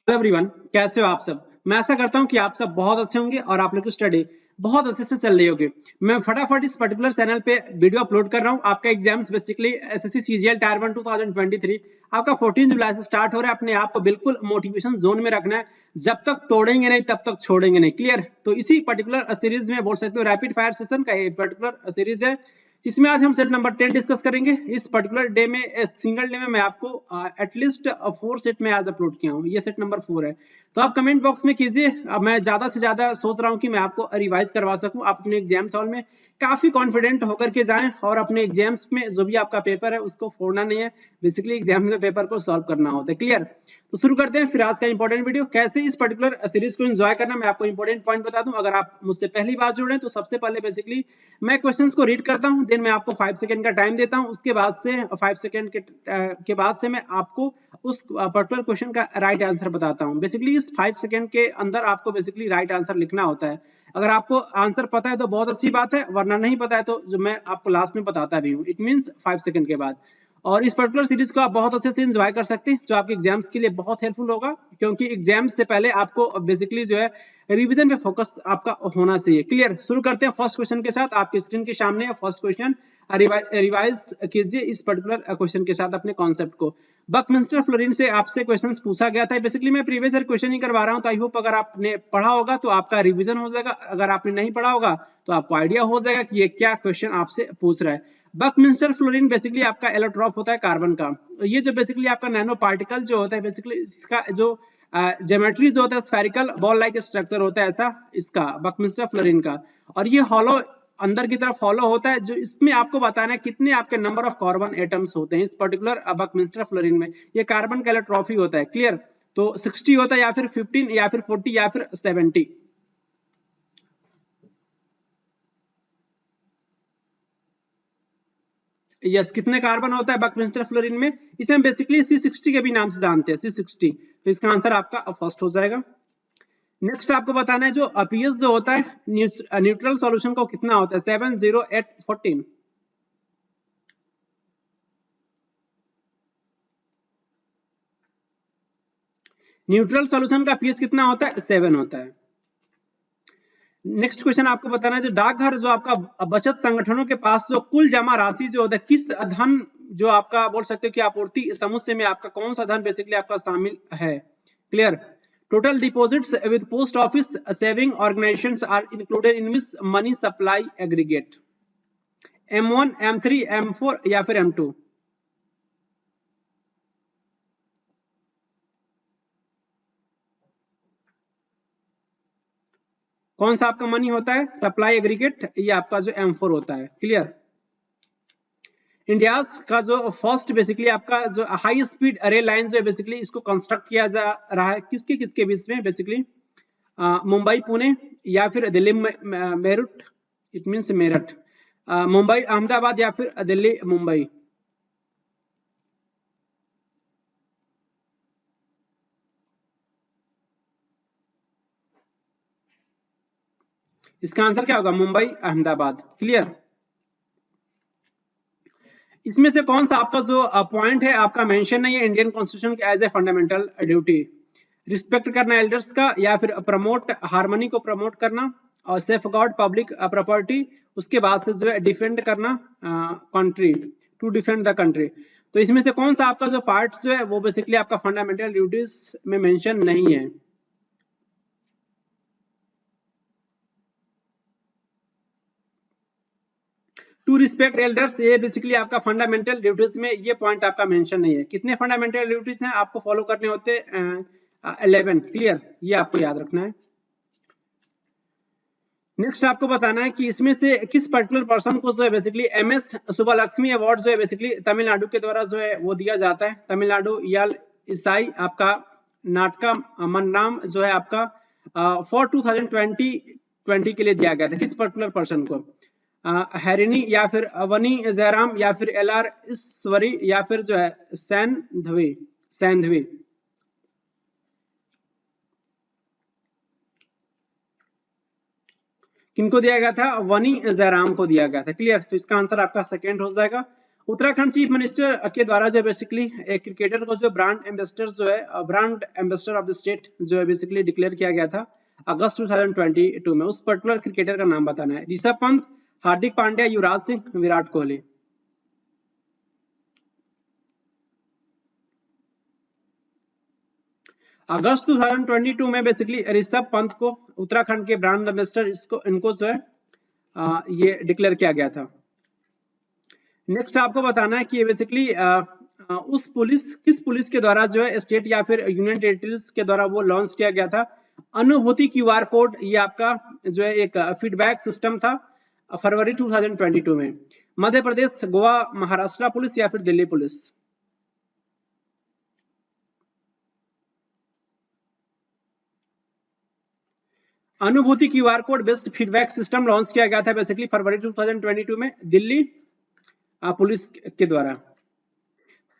Hello everyone, कैसे हो आप सब। मैं आशा करता हूं कि आप सब बहुत अच्छे होंगे और आप लोग की स्टडी बहुत अच्छे से चल रही होगी। मैं फटाफट इस पर्टिकुलर चैनल पे वीडियो अपलोड कर रहा हूं। आपका exams basically SSC CGL tyre 1 2023 आपका 14 जुलाई से स्टार्ट हो रहा है। अपने आप को बिल्कुल मोटिवेशन जोन में रखना है, जब तक तोड़ेंगे नहीं तब तक छोड़ेंगे नहीं। क्लियर। तो इसी पर्टिकुलर सीरीज में बोल सकते हो रैपिड फायर सेशन का ये पर्टिकुलर सीरीज है, इसमें आज हम सेट नंबर 10 डिस्कस करेंगे। इस पर्टिकुलर डे में एक सिंगल डे में मैं आपको एटलीस्ट 4 सेट में आज अपलोड किया हूँ। ये सेट नंबर 4 है। तो आप कमेंट बॉक्स में कीजिए। अब मैं ज्यादा से ज्यादा सोच रहा हूँ कि मैं आपको रिवाइज करवा सकूं। आप अपने एग्जाम्स हॉल में काफी कॉन्फिडेंट होकर के जाएं और अपने एग्जाम्स में जो भी आपका पेपर है उसको फोड़ना नहीं है, बेसिकली एग्जाम में पेपर को सॉल्व करना होता है। क्लियर। तो शुरू करते हैं फिर आज का इंपॉर्टेंट वीडियो। कैसे इस पर्टिकुलर सीरीज को एंजॉय करना, मैं आपको इंपॉर्टेंट पॉइंट बता दूं। अगर आप मुझसे पहली बार जुड़े हैं तो सबसे पहले बेसिकली मैं क्वेश्चंस को रीड करता हूं, देन मैं आपको 5 सेकंड का टाइम देता हूं। उसके बाद से 5 सेकंड के बाद से मैं आपको उस पर्टिकुलर क्वेश्चन का राइट आंसर बताता हूं। बेसिकली इस 5 सेकंड के अंदर आपको बेसिकली राइट आंसर लिखना होता है। अगर आपको आंसर पता है तो बहुत अच्छी बात है, वरना नहीं पता है तो जो मैं आपको लास्ट में बताता भी हूं, इट मींस 5 सेकंड के बाद। और इस पर्टिकुलर सीरीज को आप बहुत अच्छे से एंजॉय कर सकते हैं, जो आपके एग्जाम्स के लिए बहुत हेल्पफुल होगा, क्योंकि एग्जाम्स से पहले आपको बेसिकली जो है रिवीजन पे फोकस आपका होना चाहिए। क्लियर। शुरू करते हैं फर्स्ट क्वेश्चन के साथ। आपकी स्क्रीन के सामने है फर्स्ट क्वेश्चन। रिवाइज कीजिए इस पर्टिकुलर क्वेश्चन के साथ अपने कॉन्सेप्ट को। बकमिंस्टर फ्लोरीन से आपसे क्वेश्चंस पूछा गया था। बेसिकली मैं प्रीवियस ईयर क्वेश्चन ही करवा रहा हूं, तो आई होप अगर आपने पढ़ा होगा तो आपका रिवीजन हो जाएगा। अगर आपने नहीं पढ़ा होगा तो आपको आइडिया हो जाएगा कि ये क्या क्वेश्चन आपसे पूछ रहा है। बकमिंस्टर फ्लोरीन बेसिकली आपका एलोट्रॉप होता है कार्बन का। ये जो बेसिकली आपका नैनो पार्टिकल जो होता है, बेसिकली इसका जो ज्योमेट्री जो होता है स्फेरिकल बॉल लाइक स्ट्रक्चर होता है ऐसा इसका बकमिंस्टर फ्लोरीन का। और ये हॉलो अंदर की तरफ फॉलो होता है, जो इसमें आपको बताना है कितने आपके नंबर ऑफ कार्बन एटम्स होते हैं इस पर्टिकुलर बकमिंस्टर फ्लोरीन में। ये कार्बन का एलोट्रॉफी होता है। क्लियर। तो 60 होता है या फिर 15 या फिर 40 या फिर 70। यस, कितने कार्बन होता है बकमिंस्टर फ्लोरीन में, इसे हम बेसिकली C60 के भी नाम से जानते हैं, C60। तो इसका आंसर आपका फर्स्ट हो जाएगा। नेक्स्ट आपको बताना है जो पीएच जो होता है न्यूट्रल सॉल्यूशन को कितना होता है, 7, 0, 8, 14। न्यूट्रल सॉल्यूशन का पीएच कितना होता है, 7 होता है। नेक्स्ट क्वेश्चन आपको बताना है जो डाकघर जो आपका बचत संगठनों के पास जो कुल जमा राशि जो होता है, किस धन जो आपका बोल सकते हो कि आपूर्ति समुच्चय में आपका कौन सा धन बेसिकली आपका शामिल है। Clear. Total deposits with post office saving organisations are included in this money supply aggregate. M1, M3, M4 या फिर M2। कौन सा आपका मनी होता है सप्लाई एग्रीगेट, ये आपका जो M4 होता है। क्लियर। इंडिया का जो फर्स्ट बेसिकली आपका जो हाई स्पीड रेल लाइन जो है बेसिकली इसको कंस्ट्रक्ट किया जा रहा है किसके किसके बीच में, बेसिकली मुंबई पुणे या फिर दिल्ली मेरठ, इट मींस मेरठ, मुंबई अहमदाबाद या फिर दिल्ली मुंबई। इसका आंसर क्या होगा, मुंबई अहमदाबाद। क्लियर। इसमें से कौन सा आपका जो पॉइंट है आपका मेंशन नहीं है इंडियन कॉन्स्टिट्यूशन के as a fundamental duty. Respect करना एल्डर्स का, या फिर प्रमोट हार्मनी को प्रमोट करना, और सेफ गार्ड पब्लिक प्रॉपर्टी, उसके बाद से जो है डिफेंड करना country, to defend the country. तो इसमें से कौन सा आपका जो पार्ट जो है वो बेसिकली आपका फंडामेंटल ड्यूटीज में मेंशन नहीं है। टू रिस्पेक्ट एल्डर्स, ये बेसिकली आपका फंडामेंटल ड्यूटीज में ये पॉइंट आपका मेंशन नहीं है। कितने फंडामेंटल ड्यूटीज हैं आपको फॉलो करने होते हैं, 11। क्लियर। ये आपको याद रखना है। नेक्स्ट आपको बताना है कि इसमें से किस पर्टिकुलर पर्सन को जो है बेसिकली MS सुब्बालक्ष्मी अवार्ड जो है बेसिकली तमिलनाडु के द्वारा जो है वो दिया जाता है। तमिलनाडु याल ईसाई आपका नाटका मन्नाम जो है आपका फॉर 2020 के लिए दिया गया था। किस पर्टिकुलर पर्सन को, हैरिनी या फिर अवनी जयराम या फिर LR ईश्वरी या फिर जो है सैंधवी। किनको दिया गया था, वनी जयराम को दिया गया था। क्लियर। तो इसका आंसर आपका सेकेंड हो जाएगा। उत्तराखंड चीफ मिनिस्टर के द्वारा जो बेसिकली एक क्रिकेटर को जो ब्रांड एम्बेसडर जो है brand ambassador of the state जो है बेसिकली डिक्लेयर किया गया था अगस्त 2022 में। उस पर्टिकुलर क्रिकेटर का नाम बताना है। ऋषभ पंत, हार्दिक पांड्या, युवराज सिंह, विराट कोहली। अगस्त 2022 में बेसिकली ऋषभ पंत को उत्तराखंड के ब्रांड एम्बेसडर इनको जो है ये डिक्लेयर किया गया था। नेक्स्ट आपको बताना है कि ये बेसिकली किस पुलिस के द्वारा जो है स्टेट या फिर यूनियन टेरिटरीज के द्वारा वो लॉन्च किया गया था। अनुभूति क्यूआर कोड, ये आपका जो है एक फीडबैक सिस्टम था फरवरी 2022 में। मध्य प्रदेश, गोवा, महाराष्ट्र पुलिस या फिर दिल्ली पुलिस। अनुभूति QR code based feedback system launch किया गया था बेसिकली फरवरी 2022 में दिल्ली पुलिस के द्वारा।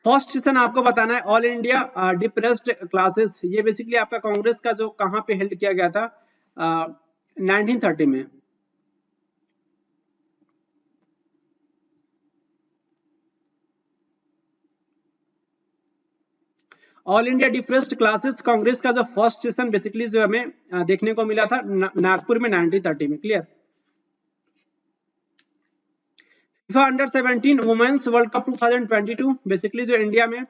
फर्स्ट सेशन आपको बताना है ऑल इंडिया डिप्रेस्ड क्लासेस, ये बेसिकली आपका कांग्रेस का जो कहां पे हेल्ड किया गया था 1930 में। All India depressed classes Congress का जो फर्स्ट सेशन बेसिकली जो हमें देखने को मिला था नागपुर में 1930 में। Clear. FIFA under 17 women's world cup 2022 basically जो इंडिया में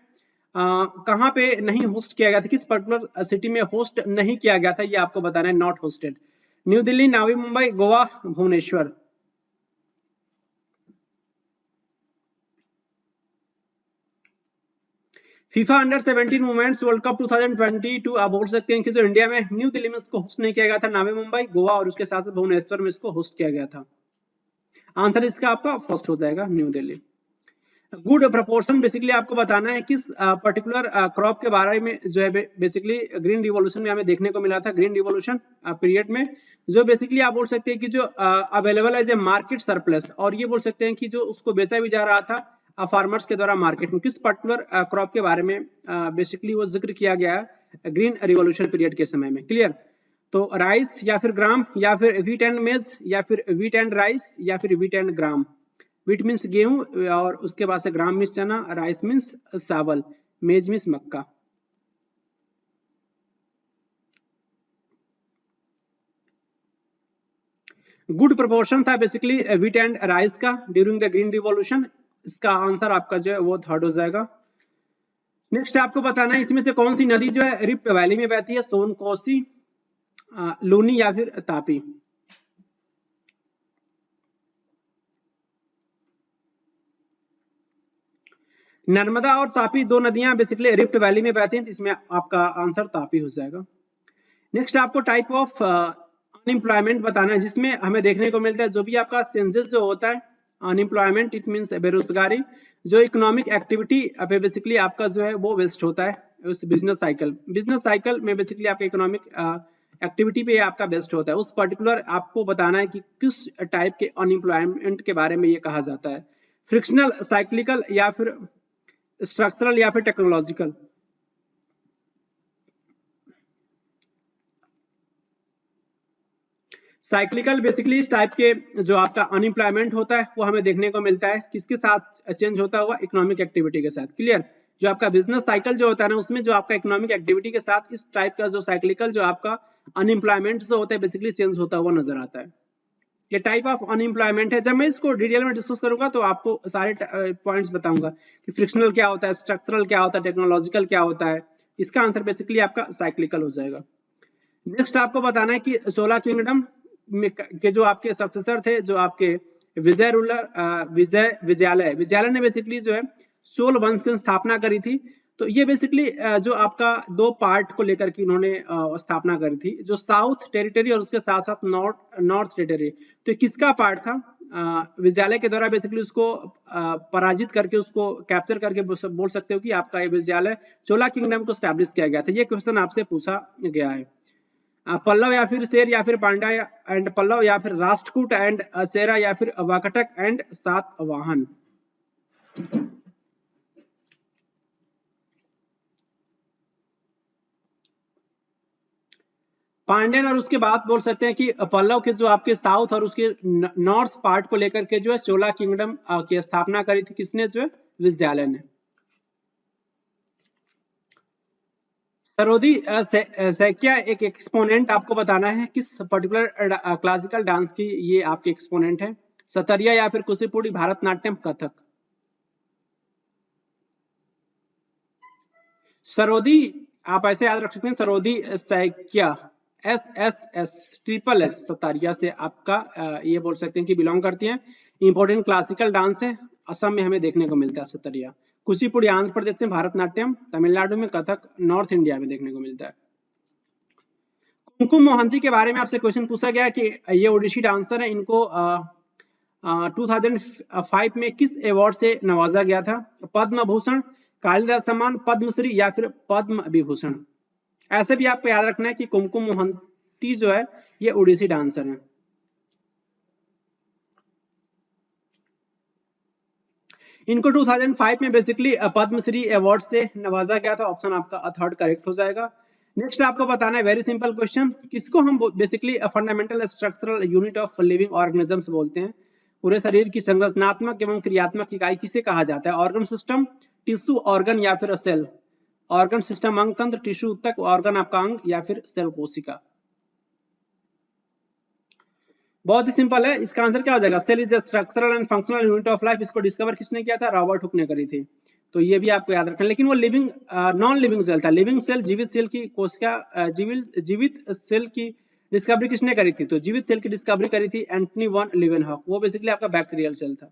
कहां पे नहीं होस्ट किया गया था, किस पर्टिकुलर सिटी में होस्ट नहीं किया गया था, ये आपको बताना है। Not hosted. New Delhi, Navi Mumbai, Goa, Bhubaneswar. FIFA under 17 women's world cup 2022 आप बोल सकते हैं कि जो इंडिया में न्यू दिल्ली में इसको होस्ट नहीं किया गया था, नवी मुंबई, गोवा और उसके साथ भुवनेश्वर में इसको होस्ट किया गया था। आंसर इसका आपका फर्स्ट हो जाएगा, new Delhi. Good proportion basically आपको बताना है किस पर्टिकुलर क्रॉप के बारे में जो है बेसिकली ग्रीन रिवॉल्यूशन में हमें देखने को मिला था। ग्रीन रिवॉल्यूशन पीरियड में जो बेसिकली आप बोल सकते हैं कि जो available as a market surplus, और ये बोल सकते हैं कि जो उसको बेचा भी जा रहा था फार्मर्स के द्वारा मार्केट में, किस पर्टिकुलर क्रॉप के बारे में बेसिकली वो जिक्र किया गया है ग्रीन रिवॉल्यूशन पीरियड के समय में। क्लियर। तो राइस या फिर ग्राम या फिर व्हीट एंड मेज या फिर व्हीट एंड राइस या फिर wheat and gram. Wheat means गेहूं और उसके बाद से ग्राम मीन्स चना, राइस मीन्स चावल, मेज मीन्स मक्का। गुड प्रोपोर्शन था बेसिकली व्हीट एंड राइस का ड्यूरिंग द ग्रीन रिवॉल्यूशन। इसका आंसर आपका जो है वो थर्ड हो जाएगा। नेक्स्ट आपको बताना है इसमें से कौन सी नदी जो है रिफ्ट वैली में बहती है। सोन, कोसी, लूनी या फिर तापी। नर्मदा और तापी दो नदियां बेसिकली रिफ्ट वैली में बहती हैं, इसमें आपका आंसर तापी हो जाएगा। नेक्स्ट आपको टाइप ऑफ अनएम्प्लॉयमेंट बताना है, जिसमें हमें देखने को मिलता है जो भी आपका सेंसस जो होता है अनएम्प्लॉयमेंट, इट मींस बेरोजगारी, जो इकोनॉमिक एक्टिविटी पे बेसिकली आपका जो है वो वेस्ट होता है उस बिजनेस साइकिल में बेसिकली आपका इकोनॉमिक एक्टिविटी पे आपका बेस्ट होता है। उस पर्टिकुलर आपको बताना है कि किस टाइप के अनएम्प्लॉयमेंट के बारे में ये कहा जाता है। फ्रिक्शनल, साइक्लिकल या फिर स्ट्रक्चरल या फिर टेक्नोलॉजिकल। साइक्लिकल बेसिकली इस टाइप के जो आपका अनएम्प्लॉयमेंट होता है वो हमें देखने को मिलता है किसके साथ चेंज होता हुआ, इकोनॉमिक एक्टिविटी के साथ। क्लियर। जो आपका बिजनेस साइकिल जो होता है ना, उसमें जो आपका इकोनॉमिक एक्टिविटी के साथ इस टाइप का जो साइक्लिकल जो आपका अनएम्प्लॉयमेंट जो होता है बेसिकली चेंज होता हुआ नजर आता है। ये टाइप ऑफ अनएम्प्लॉयमेंट है। जब मैं इसको डिटेल में डिस्कस करूंगा तो आपको सारे पॉइंट्स बताऊंगा कि फ्रिक्शनल क्या होता है, स्ट्रक्चरल क्या होता है, टेक्नोलॉजिकल क्या होता है। इसका आंसर बेसिकली आपका साइक्लिकल हो जाएगा। नेक्स्ट आपको बताना है कि 16 किंगडम के जो आपके सक्सेसर थे, जो आपके विजयालय ने बेसिकली जो है 16 वंश की स्थापना करी थी। तो ये बेसिकली जो आपका दो पार्ट को लेकर के इन्होंने स्थापना करी थी, जो साउथ टेरिटरी और उसके साथ साथ नॉर्थ टेरिटरी। तो किसका पार्ट था? विजयालय के द्वारा बेसिकली उसको पराजित करके, उसको कैप्चर करके बोल सकते हो कि आपका ये विजयालय चोला किंगडम को स्टैब्लिश किया गया था। ये क्वेश्चन आपसे पूछा गया है। पल्लव या फिर शेर या फिर पांड्या एंड पल्लव या फिर राष्ट्रकूट एंड सेरा या फिर वाकटक एंड सातवाहन। पांड्यन और उसके बाद बोल सकते हैं कि पल्लव के जो आपके साउथ और उसके नॉर्थ पार्ट को लेकर के जो है चोला किंगडम की स्थापना करी थी किसने, जो है विजयालय ने। सरोदी सैकिया एक एक्सपोनेंट आपको बताना है, किस पर्टिकुलर क्लासिकल डांस की ये आपके एक्सपोनेंट है, सतरिया या फिर कुचिपुड़ी, भारतनाट्यम, कथक। सरोदी आप ऐसे याद रख सकते हैं, सरोदी Saikia, SSS triple S Sakariya से आपका ये बोल सकते हैं कि बिलोंग करती हैं। इंपॉर्टेंट क्लासिकल डांस है, असम में हमें देखने को मिलता है सतरिया। कुचिपुड़ी आंध्र प्रदेश में, भारतनाट्यम तमिलनाडु में, कथक नॉर्थ इंडिया में देखने को मिलता है। कुमकुम मोहंती के बारे में आपसे क्वेश्चन पूछा गया कि ये ओडिसी डांसर है, इनको 2005 में किस अवार्ड से नवाजा गया था, पद्म भूषण, कालिदास सम्मान, पद्मश्री या फिर पद्म विभूषण। ऐसे भी आपको याद रखना है कि कुमकुम मोहंती जो है ये ओडिसी डांसर है। इनको 2005 में बेसिकली पद्मश्री अवार्ड से नवाजा गया था। ऑप्शन आपका थर्ड करेक्ट हो जाएगा। नेक्स्ट आपको बताना है वेरी सिंपल क्वेश्चन, किसको हम basically fundamental structural unit of living organisms बोलते हैं। पूरे शरीर की संरचनात्मक एवं क्रियात्मक इकाई किसे कहा जाता है, ऑर्गन सिस्टम, टिश्यू, ऑर्गन या फिर सेल। ऑर्गन सिस्टम अंग तंत्र, टिश्यू ऊतक, ऑर्गन आपका अंग या फिर सेल कोशिका। बहुत ही सिंपल है, इसका आंसर क्या हो जाएगा, cell is the structural and functional unit of life. इसको डिस्कवर किसने किया था, रॉबर्ट हुक ने करी थी। तो ये भी आपको याद रखना, लेकिन वो लिविंग नॉन लिविंग सेल था। लिविंग सेल जीवित सेल की कोशिका जीवित सेल की डिस्कवरी किसने करी थी, तो जीवित सेल की डिस्कवरी करी थी एंटनी वन लीवेनहॉक। वो बेसिकली आपका बैक्टीरियल सेल था।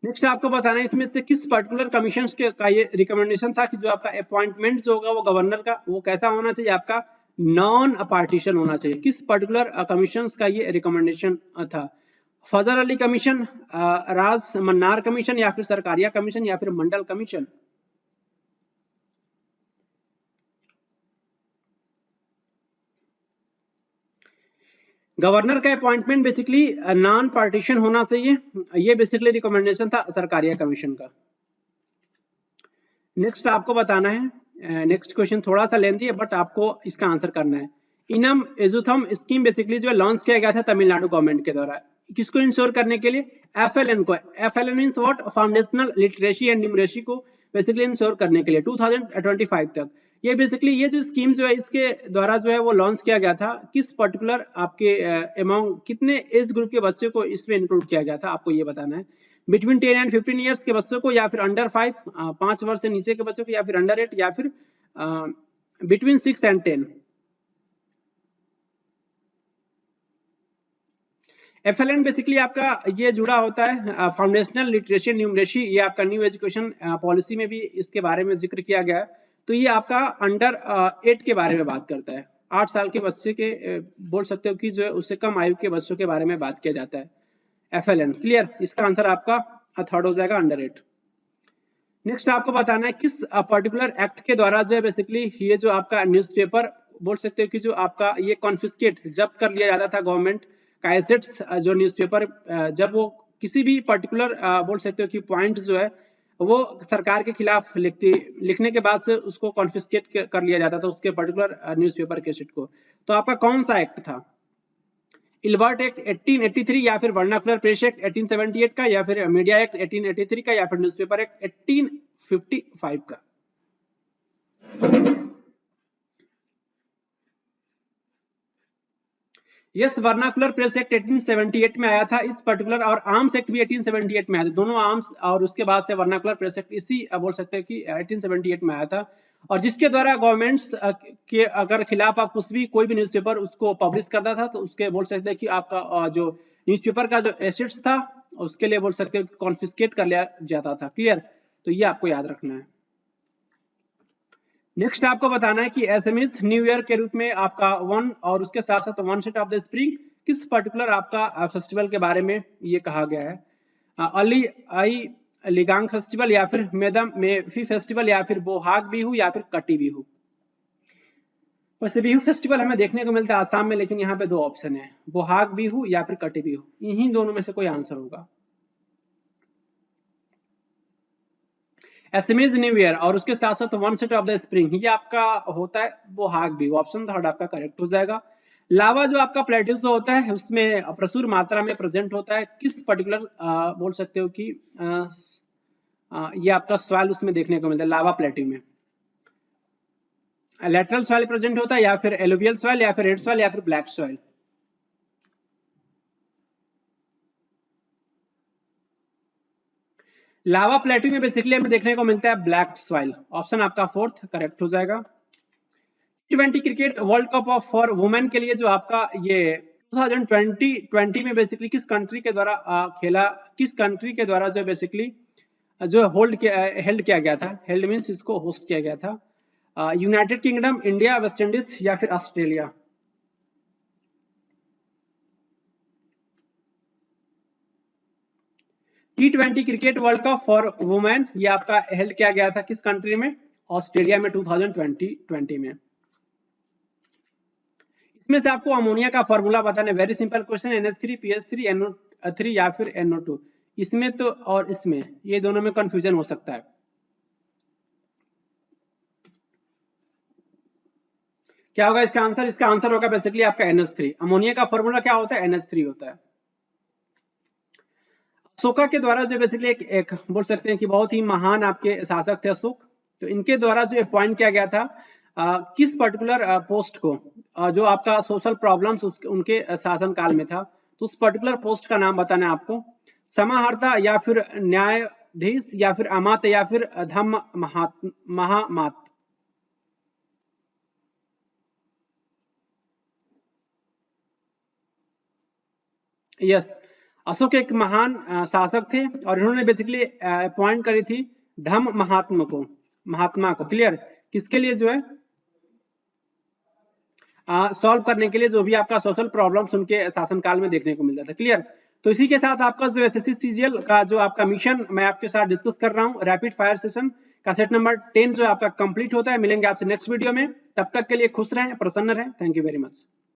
नेक्स्ट आपको बताना है इसमें से किस पर्टिकुलर कमीशन का ये रिकमेंडेशन था कि जो आपका अपॉइंटमेंट जो होगा वो गवर्नर का वो कैसा होना चाहिए, आपका नॉन पार्टीशन होना चाहिए। किस पर्टिकुलर कमीशन का ये रिकमेंडेशन था, फजल अली कमीशन, राज मन्नार कमीशन या फिर सरकारिया कमीशन या फिर मंडल कमीशन। गवर्नर का अपॉइंटमेंट बेसिकली नॉन पार्टीशन होना चाहिए, ये बेसिकली रिकमेंडेशन था सरकारिया कमीशन का। नेक्स्ट आपको बताना है, नेक्स्ट क्वेश्चन थोड़ा सा लेंथी है बट आपको इसका आंसर करना है। इनम एजुथम स्कीम बेसिकली जो लॉन्च किया गया था तमिलनाडु गवर्नमेंट के द्वारा, किसको इंश्योर करने के लिए, FLN को। FLN means what, foundational literacy and numeracy को बेसिकली इंश्योर करने के लिए 2025 तक। ये बेसिकली ये जो स्कीम जो है इसके द्वारा जो है वो लॉन्च किया गया था, किस पर्टिकुलर आपके अमाउंट कितने एज ग्रुप के बच्चे को इसमें इंक्लूड किया गया था, आपको ये बताना है। बिटवीन 10 एंड 15 ईयर्स के बच्चों को, या फिर अंडर 5 वर्ष से नीचे के बच्चों को, या फिर अंडर 8, या फिर बिटवीन 6 एंड 10। FLN बेसिकली आपका ये जुड़ा होता है फाउंडेशनल लिटरेसी न्यूमरेसी, ये आपका न्यू एजुकेशन पॉलिसी में भी इसके बारे में जिक्र किया गया है। तो ये आपका अंडर 8 के बारे में बात करता है, 8 साल के बच्चे के बोल सकते हो कि जो है उससे कम आयु के बच्चों के बारे में बात किया जाता है। FLN क्लियर, इसका आंसर आपका थर्ड हो जाएगा, अंडर 8। नेक्स्ट आपको बताना है किस पर्टिकुलर एक्ट के द्वारा जो है बेसिकली ये जो आपका न्यूज़पेपर बोल सकते हो कि जो आपका ये कॉन्फिस्केट जब्त कर लिया जाता था गवर्नमेंट का एसेट्स, जो न्यूज़पेपर जब वो किसी भी पर्टिकुलर बोल सकते हो कि पॉइंट जो है वो सरकार के खिलाफ लिखने के बाद से उसको कॉन्फिस्केट कर लिया जाता था उसके पर्टिकुलर न्यूज़पेपर के एसेट को। तो आपका कौन सा एक्ट था, इल्बर्ट एक्ट 1883 या फिर वर्नाकुलर प्रेस एक्ट 1878 का, या फिर मीडिया एक्ट 1883 का, या फिर न्यूज़पेपर एक्ट 1855 का। यस, वर्नाकुलर प्रेस एक्ट 1878 में आया था इस पर्टिकुलर, और आर्म्स एक्ट भी 1878 में आया था। दोनों आर्म्स और उसके बाद से वर्नाकुलर प्रेस एक्ट इसी बोल सकते हैं कि 1878 में आया था, और जिसके द्वारा गवर्नमेंट्स के अगर खिलाफ आप कुछ भी कोई भी न्यूज़पेपर उसको पब्लिश करता था तो उसके बोल सकते हैं कि आपका जो न्यूज़पेपर का जो एसेट्स था उसके लिए बोल सकते हैं कॉन्फिस्केट कर लिया जाता था। क्लियर, तो ये आपको याद रखना है। नेक्स्ट आपको बताना है कि एसएमएस न्यू ईयर के रूप में आपका वन और उसके साथ साथ one set of the spring किस पर्टिकुलर आपका फेस्टिवल के बारे में ये कहा गया है, अली आई लिगांग फेस्टिवल, या फिर मेदम मेफी फेस्टिवल, या फिर बोहाग बिहू, या फिर कटी बिहू। वैसे बिहू फेस्टिवल हमें देखने को मिलता है आसाम में, लेकिन यहाँ पे दो ऑप्शन है, बोहाग बिहू या फिर कटी बिहू, इन्हीं दोनों में से कोई आंसर होगा। एसएमएज न्यू ईयर और उसके साथ साथ one set of the spring, ये आपका होता है बोहाग भी, ऑप्शन थर्ड आपका करेक्ट हो जाएगा। लावा जो आपका प्लेट्यूज होता है उसमें प्रचुर मात्रा में प्रेजेंट होता है, किस पर्टिकुलर बोल सकते हो कि ये आपका सॉइल उसमें देखने को मिलता है लावा प्लेट्यू में। लेटरल सॉइल प्रेजेंट होता है या फिर एलुवियल सॉइल या फिर रेड सॉइल या फिर ब्लैक सॉइल। लावा प्लेट्यू में बेसिकली हमें देखने को मिलता है ब्लैक सॉइल, ऑप्शन आपका फोर्थ करेक्ट हो जाएगा। T20 cricket world cup of for women के लिए जो आपका ये 2020 में बेसिकली किस कंट्री के द्वारा खेला, किस कंट्री के द्वारा जो बेसिकली जो हेल्ड किया गया था, हेल्ड मींस इसको होस्ट किया गया था, United kingdom, India, West Indies या फिर Australia. T20 cricket world cup for women ये आपका हेल्ड किया गया था किस कंट्री में, ऑस्ट्रेलिया में 2020 में। इसमें से आपको अमोनिया का फॉर्मूला बताना है, very simple question, NH3 PH3 NO3 या फिर NO2, इसमें तो और इसमें ये दोनों में कंफ्यूजन हो सकता है। क्या होगा इसका आंसर, इसका आंसर होगा बेसिकली आपका NH3। अमोनिया का फॉर्मूला क्या होता है, NH3 होता है। अशोका के द्वारा जो बेसिकली एक बोल सकते हैं कि बहुत ही महान आपके शासक थे अशोक, तो इनके द्वारा जो अपॉइंट किया गया था किस पर्टिकुलर पोस्ट को, जो आपका सोशल प्रॉब्लम्स उनके शासन काल में था, तो उस पर्टिकुलर पोस्ट का नाम बताना है आपको, समाहर्ता या फिर न्यायाधीश या फिर अमात्य या फिर धम्म महामात। यस, अशोक एक महान शासक थे और इन्होंने बेसिकली अपॉइंट करी थी धम्म महात्मा को, क्लियर, किसके लिए जो है सॉल्व करने के लिए जो भी आपका सोशल प्रॉब्लम्स उनके शासनकाल में देखने को मिलता था, क्लियर। तो इसी के साथ आपका जो एसएससी सीजीएल का जो आपका मिशन मैं आपके साथ डिस्कस कर रहा हूँ, रैपिड फायर सेशन का सेट नंबर 10 जो आपका कंप्लीट होता है। मिलेंगे आपसे नेक्स्ट वीडियो में, तब तक के लिए खुश रहें, प्रसन्न रहें। Thank you very much.